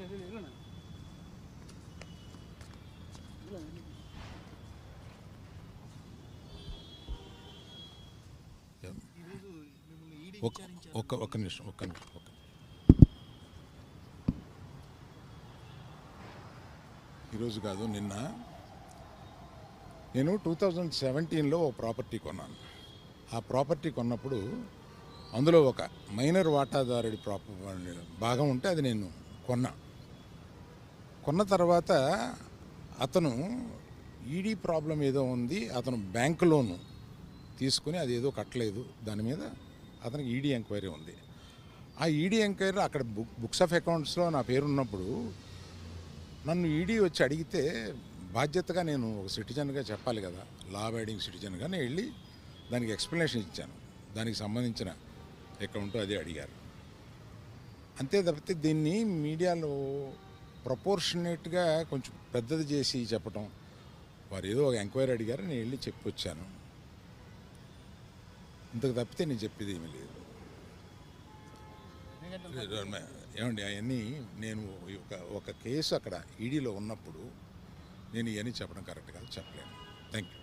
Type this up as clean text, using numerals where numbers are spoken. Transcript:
ఒక్క నిమిషం. ఈరోజు కాదు, నిన్న నేను 2017లో ఒక ప్రాపర్టీ కొన్నాను. ఆ ప్రాపర్టీ కొన్నప్పుడు అందులో ఒక మైనర్ వాటాదారుడి భాగం ఉంటే అది నేను కొన్న తర్వాత అతను ఈడీ ప్రాబ్లం ఏదో ఉంది, అతను బ్యాంక్ లోను తీసుకుని అది ఏదో కట్టలేదు, దాని మీద అతనికి ఈడీ ఎంక్వైరీ ఉంది. ఆ ఈడీ ఎంక్వైరీ అక్కడ బుక్స్ ఆఫ్ అకౌంట్స్లో నా పేరు ఉన్నప్పుడు నన్ను ఈడీ వచ్చి అడిగితే బాధ్యతగా నేను ఒక సిటిజన్గా చెప్పాలి కదా, లా అబైడింగ్ సిటిజన్గా నేను వెళ్ళి దానికి ఎక్స్ప్లెనేషన్ ఇచ్చాను. దానికి సంబంధించిన అకౌంట్ అది అడిగారు. అంతే తప్పితే దీన్ని మీడియాలో ప్రపోర్షనేట్గా కొంచెం పెద్దది చేసి చెప్పటం, వారు ఏదో ఒక ఎంక్వైరీ అడిగారు, నేను వెళ్ళి చెప్పొచ్చాను. ఇంతకు తప్పితే నేను చెప్పేది ఏమీ లేదు. ఏమండి, అవన్నీ నేను ఒక కేసు అక్కడ ఈడీలో ఉన్నప్పుడు నేను ఇవన్నీ చెప్పడం కరెక్ట్ కాదు, చెప్పలేను. Thank you.